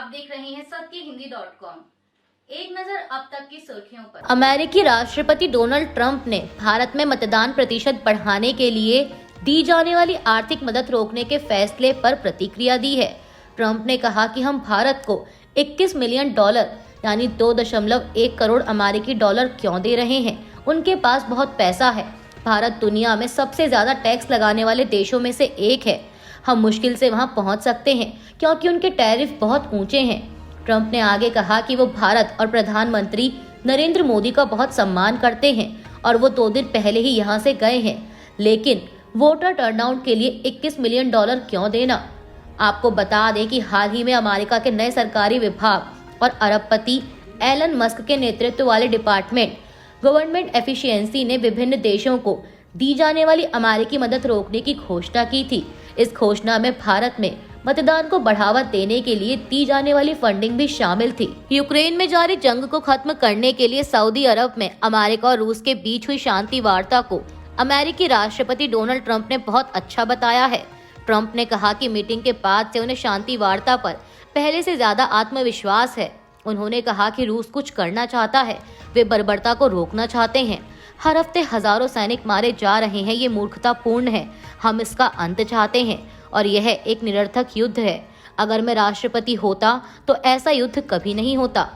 आप देख रहे हैं सत्यहिंदी.com। एक नजर अब तक की सुर्खियों पर। अमेरिकी राष्ट्रपति डोनाल्ड ट्रंप ने भारत में मतदान प्रतिशत बढ़ाने के लिए दी जाने वाली आर्थिक मदद रोकने के फैसले पर प्रतिक्रिया दी है। ट्रंप ने कहा कि हम भारत को 21 मिलियन डॉलर यानी 2.1 करोड़ अमेरिकी डॉलर क्यों दे रहे हैं। उनके पास बहुत पैसा है। भारत दुनिया में सबसे ज्यादा टैक्स लगाने वाले देशों में से एक है। हम मुश्किल से वहां पहुंच सकते हैं क्योंकि उनके टैरिफ बहुत ऊंचे हैं। ट्रंप ने आगे कहा कि वो भारत और प्रधानमंत्री नरेंद्र मोदी का बहुत सम्मान करते हैं और वो 2 दिन पहले ही यहाँ से गए हैं, लेकिन वोटर टर्नआउट के लिए 21 मिलियन डॉलर क्यों देना। आपको बता दें कि हाल ही में अमेरिका के नए सरकारी विभाग और अरबपति एलन मस्क के नेतृत्व वाले डिपार्टमेंट गवर्नमेंट एफिशिएंसी ने विभिन्न देशों को दी जाने वाली अमेरिकी मदद रोकने की घोषणा की थी। इस घोषणा में भारत में मतदान को बढ़ावा देने के लिए दी जाने वाली फंडिंग भी शामिल थी। यूक्रेन में जारी जंग को खत्म करने के लिए सऊदी अरब में अमेरिका और रूस के बीच हुई शांति वार्ता को अमेरिकी राष्ट्रपति डोनाल्ड ट्रंप ने बहुत अच्छा बताया है। ट्रंप ने कहा कि मीटिंग के बाद से उन्हें शांति वार्ता पर पहले से ज्यादा आत्मविश्वास है। उन्होंने कहा कि रूस कुछ करना चाहता है, वे बर्बरता को रोकना चाहते हैं। हर हफ्ते हजारों सैनिक मारे जा रहे हैं, ये मूर्खतापूर्ण है। हम इसका अंत चाहते हैं और यह एक निरर्थक युद्ध है। अगर मैं राष्ट्रपति होता तो ऐसा युद्ध कभी नहीं होता।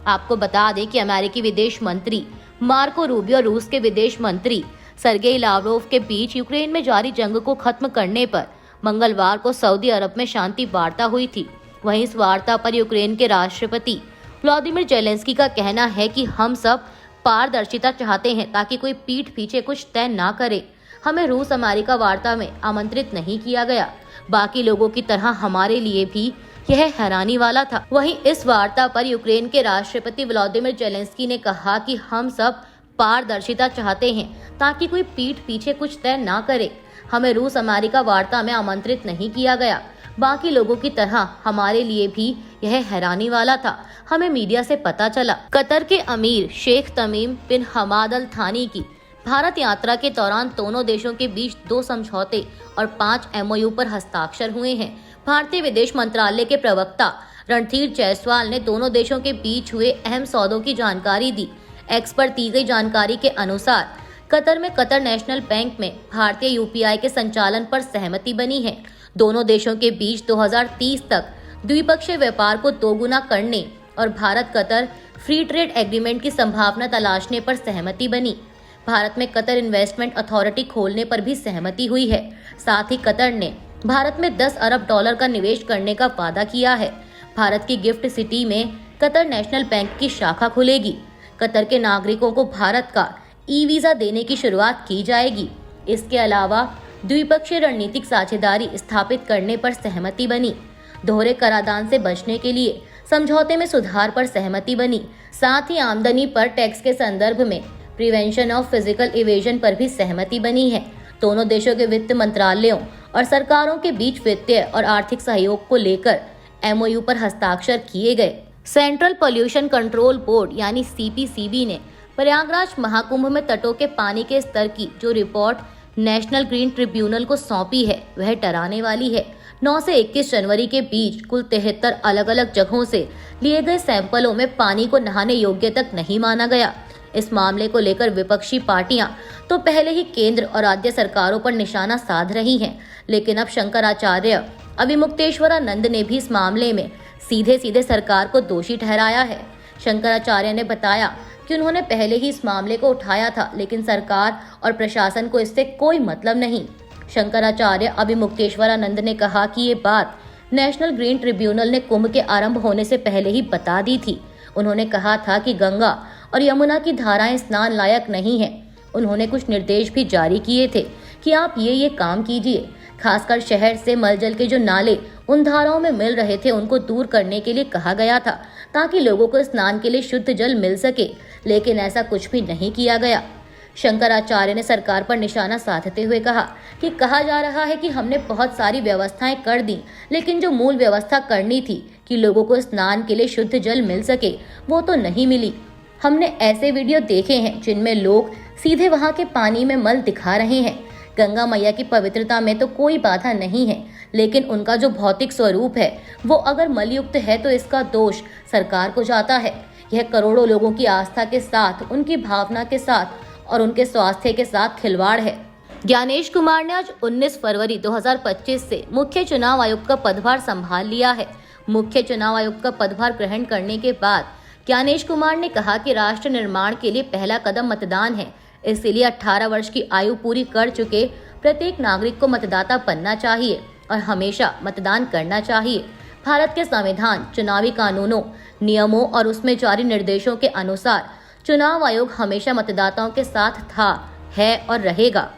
आपको बता दें कि अमेरिकी विदेश मंत्री मार्को रूबियो और रूस के विदेश मंत्री सर्गेई लावरोव के बीच यूक्रेन में जारी जंग को खत्म करने पर मंगलवार को सऊदी अरब में शांति वार्ता हुई थी। वहीं इस वार्ता पर यूक्रेन के राष्ट्रपति व्लादिमीर जेलेंस्की का कहना है कि हम सब पारदर्शिता चाहते हैं ताकि कोई पीठ पीछे कुछ तय ना करे। हमें रूस अमेरिका वार्ता में आमंत्रित नहीं किया गया। बाकी लोगों की तरह हमारे लिए भी यह हैरानी वाला था। वहीं इस वार्ता पर यूक्रेन के राष्ट्रपति व्लादिमीर जेलेंस्की ने कहा कि हम सब पारदर्शिता चाहते हैं ताकि कोई पीठ पीछे कुछ तय ना करे। हमें रूस अमेरिका वार्ता में आमंत्रित नहीं किया गया। बाकी लोगों की तरह हमारे लिए भी यह हैरानी वाला था। हमें मीडिया से पता चला। कतर के अमीर शेख तमीम बिन हमाद अल थानी की भारत यात्रा के दौरान दोनों देशों के बीच 2 समझौते और 5 MOU पर हस्ताक्षर हुए हैं। भारतीय विदेश मंत्रालय के प्रवक्ता रणधीर जायसवाल ने दोनों देशों के बीच हुए अहम सौदों की जानकारी दी। एक्स पर दी गई जानकारी के अनुसार कतर में कतर नेशनल बैंक में भारतीय UPI के संचालन पर सहमति बनी है। दोनों देशों के बीच 2030 तक द्विपक्षीय व्यापार को 2 गुना करने और Bharat Qatar free trade agreement की संभावना तलाशने पर सहमति बनी। भारत में कतर इन्वेस्टमेंट अथॉरिटी खोलने पर भी सहमति हुई है। साथ ही कतर ने भारत में 10 अरब डॉलर का निवेश करने का वादा किया है। भारत की गिफ्ट सिटी में कतर नेशनल बैंक की शाखा खुलेगी। कतर के नागरिकों को भारत का ई-वीजा देने की शुरुआत की जाएगी। इसके अलावा द्विपक्षीय रणनीतिक साझेदारी स्थापित करने पर सहमति बनी। दोहरे कराधान से बचने के लिए समझौते में सुधार पर सहमति बनी। साथ ही आमदनी पर टैक्स के संदर्भ में प्रिवेंशन ऑफ फिजिकल इवेजन पर भी सहमति बनी है। दोनों देशों के वित्त मंत्रालयों और सरकारों के बीच वित्तीय और आर्थिक सहयोग को लेकर MOU पर हस्ताक्षर किए गए। सेंट्रल पॉल्यूशन कंट्रोल बोर्ड यानी CPCB ने प्रयागराज महाकुंभ में तटों के पानी के स्तर की जो रिपोर्ट नेशनल ग्रीन ट्रिब्यूनल को सौंपी है वह डराने वाली है। 9 से 21 जनवरी के बीच कुल 73 अलग अलग जगहों से लिए गए सैंपलों में पानी को नहाने योग्य तक नहीं माना गया। इस मामले को लेकर विपक्षी पार्टियां तो पहले ही केंद्र और राज्य सरकारों पर निशाना साध रही हैं, लेकिन अब शंकराचार्य अभिमुक्तेश्वरानंद ने भी इस मामले में सीधे सीधे सरकार को दोषी ठहराया है। शंकराचार्य ने बताया कि उन्होंने पहले ही इस मामले को उठाया था, लेकिन सरकार और प्रशासन को इससे कोई मतलब नहीं। शंकराचार्य अभिमुक्तेश्वरानंद ने कहा कि ये बात नेशनल ग्रीन ट्रिब्यूनल ने कुंभ के आरंभ होने से पहले ही बता दी थी। उन्होंने कहा था कि गंगा और यमुना की धाराएं स्नान लायक नहीं हैं। उन्होंने कुछ निर्देश भी जारी किए थे कि आप ये काम कीजिए। खासकर शहर से मलजल के जो नाले उन धाराओं में मिल रहे थे उनको दूर करने के लिए कहा गया था ताकि लोगों को स्नान के लिए शुद्ध जल मिल सके, लेकिन ऐसा कुछ भी नहीं किया गया। शंकराचार्य ने सरकार पर निशाना साधते हुए कहा कि कहा जा रहा है कि हमने बहुत सारी व्यवस्थाएं कर दी, लेकिन जो मूल व्यवस्था करनी थी कि लोगों को स्नान के लिए शुद्ध जल मिल सके वो तो नहीं मिली। हमने ऐसे वीडियो देखे हैं जिनमें लोग सीधे वहां के पानी में मल दिखा रहे हैं। गंगा मैया की पवित्रता में तो कोई बाधा नहीं है, लेकिन उनका जो भौतिक स्वरूप है वो अगर मलयुक्त है तो इसका दोष सरकार को जाता है। यह करोड़ों लोगों की आस्था के साथ, उनकी भावना के साथ और उनके स्वास्थ्य के साथ खिलवाड़ है। ज्ञानेश कुमार ने आज 19 फरवरी 2025 से मुख्य चुनाव आयुक्त का पदभार संभाल लिया है। मुख्य चुनाव आयुक्त का पदभार ग्रहण करने के बाद ज्ञानेश कुमार ने कहा कि राष्ट्र निर्माण के लिए पहला कदम मतदान है, इसलिए 18 वर्ष की आयु पूरी कर चुके प्रत्येक नागरिक को मतदाता बनना चाहिए और हमेशा मतदान करना चाहिए। भारत के संविधान, चुनावी कानूनों, नियमों और उसमें जारी निर्देशों के अनुसार चुनाव आयोग हमेशा मतदाताओं के साथ था, है और रहेगा।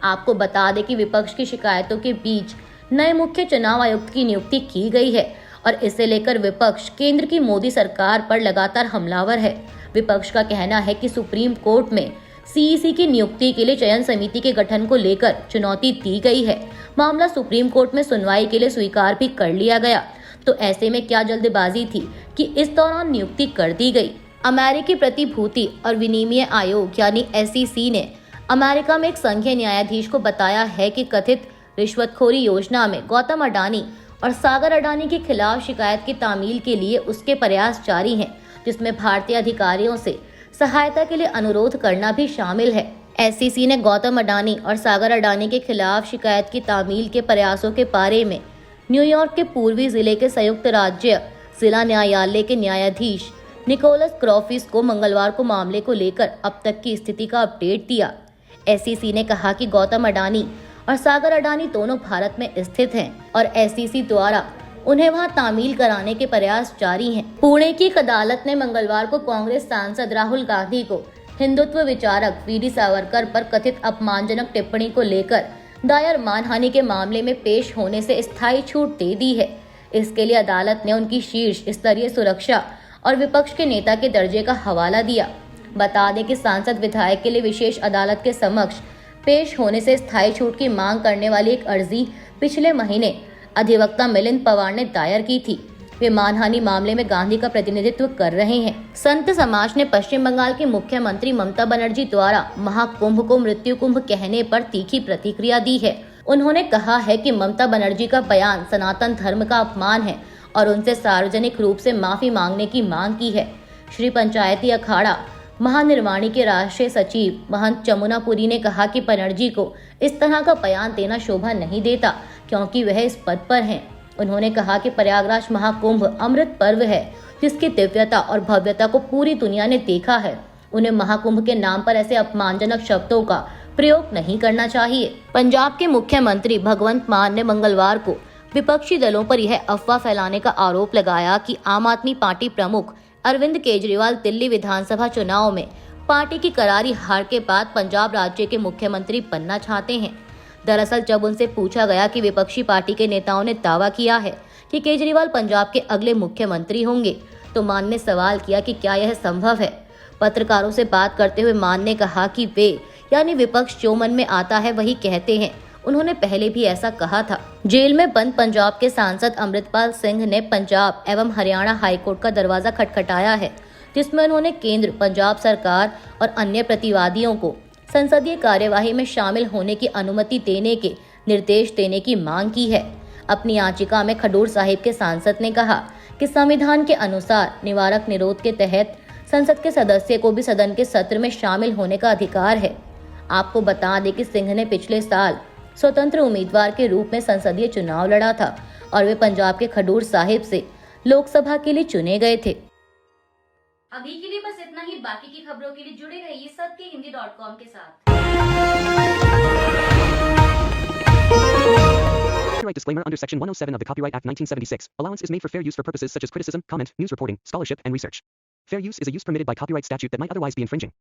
आपको बता दें कि विपक्ष की शिकायतों के बीच नए मुख्य चुनाव आयुक्त की नियुक्ति की गई है और इसे लेकर विपक्ष केंद्र की मोदी सरकार पर लगातार हमलावर है। विपक्ष का कहना है कि सुप्रीम कोर्ट में सीईसी की नियुक्ति के लिए चयन समिति के गठन को लेकर चुनौती दी गई है। मामला सुप्रीम कोर्ट में सुनवाई के लिए स्वीकार भी कर लिया गया, तो ऐसे में क्या जल्दबाजी थी कि इस दौरान नियुक्ति कर दी गई। अमेरिकी प्रतिभूति और विनिमय आयोग यानी SEC ने अमेरिका में एक संघीय न्यायाधीश को बताया है कि कथित रिश्वतखोरी योजना में गौतम अडानी और सागर अडानी के खिलाफ शिकायत की तामील के लिए उसके प्रयास जारी हैं, जिसमें भारतीय अधिकारियों से सहायता के लिए अनुरोध करना भी शामिल है। SEC ने गौतम अडानी और सागर अडानी के खिलाफ शिकायत की तामील के प्रयासों के बारे में न्यूयॉर्क के पूर्वी जिले के संयुक्त राज्य जिला न्यायालय के न्यायाधीश निकोलस क्रॉफिस को मंगलवार को मामले को लेकर अब तक की स्थिति का अपडेट दिया। SEC ने कहा कि गौतम अडानी और सागर अडानी दोनों भारत में स्थित हैं और SEC द्वारा उन्हें वहां तामील कराने के प्रयास जारी हैं। पुणे की एक अदालत ने मंगलवार को कांग्रेस सांसद राहुल गांधी को हिंदुत्व विचारक VD सावरकर पर कथित अपमानजनक टिप्पणी को लेकर दायर मानहानि के मामले में पेश होने से स्थायी छूट दे दी है। इसके लिए अदालत ने उनकी शीर्ष स्तरीय सुरक्षा और विपक्ष के नेता के दर्जे का हवाला दिया। बता दें कि सांसद विधायक के लिए विशेष अदालत के समक्ष पेश होने से स्थायी छूट की मांग करने वाली एक अर्जी पिछले महीने अधिवक्ता मिलिंद पवार ने दायर की थी। वे मानहानि मामले में गांधी का प्रतिनिधित्व कर रहे हैं। संत समाज ने पश्चिम बंगाल की मुख्यमंत्री ममता बनर्जी द्वारा महाकुंभ को मृत्यु कुंभ कहने पर तीखी प्रतिक्रिया दी है। उन्होंने कहा है कि ममता बनर्जी का बयान सनातन धर्म का अपमान है और उनसे सार्वजनिक रूप से माफी मांगने की मांग की है। श्री पंचायती अखाड़ा महानिर्वाणी के राष्ट्रीय सचिव महंत चमुनापुरी ने कहा कि बनर्जी को इस तरह का बयान देना शोभा नहीं देता, क्योंकि वह इस पद पर हैं। उन्होंने कहा कि प्रयागराज महाकुंभ अमृत पर्व है, जिसकी दिव्यता और भव्यता को पूरी दुनिया ने देखा है। उन्हें महाकुंभ के नाम पर ऐसे अपमानजनक शब्दों का प्रयोग नहीं करना चाहिए। पंजाब के मुख्यमंत्री भगवंत मान ने मंगलवार को विपक्षी दलों पर यह अफवाह फैलाने का आरोप लगाया कि आम आदमी पार्टी प्रमुख अरविंद केजरीवाल दिल्ली विधानसभा चुनाव में पार्टी की करारी हार के बाद पंजाब राज्य के मुख्यमंत्री बनना चाहते हैं। दरअसल जब उनसे पूछा गया कि विपक्षी पार्टी के नेताओं ने दावा किया है कि केजरीवाल पंजाब के अगले मुख्यमंत्री होंगे, तो मान ने सवाल किया कि क्या यह संभव है। पत्रकारों से बात करते हुए मान ने कहा कि वे यानी विपक्ष जो मन में आता है वही कहते हैं। उन्होंने पहले भी ऐसा कहा था। जेल में बंद पंजाब के सांसद अमृतपाल सिंह ने पंजाब एवं हरियाणा हाईकोर्ट का दरवाजा खटखटाया है, जिसमें उन्होंने केंद्र, पंजाब सरकार और अन्य प्रतिवादियों को संसदीय कार्यवाही में शामिल होने की अनुमति देने के निर्देश देने की मांग की है। अपनी याचिका में खडूर साहिब के सांसद ने कहा कि संविधान के अनुसार निवारक निरोध के तहत संसद के सदस्य को भी सदन के सत्र में शामिल होने का अधिकार है। आपको बता दें कि सिंह ने पिछले साल स्वतंत्र उम्मीदवार के रूप में संसदीय चुनाव लड़ा था और वे पंजाब के खडूर साहिब से लोकसभा के लिए चुने गए थे। अभी के लिए बस इतना ही। बाकी की खबरों के लिए जुड़े रहिए सत्यहिंदी.com के साथ। Copyright disclaimer under Section 107 of the Copyright Act 1976. Allowance is made for fair use for purposes such as criticism, comment, news reporting, scholarship, and research. Fair use is a use permitted by copyright statute that might otherwise be infringing.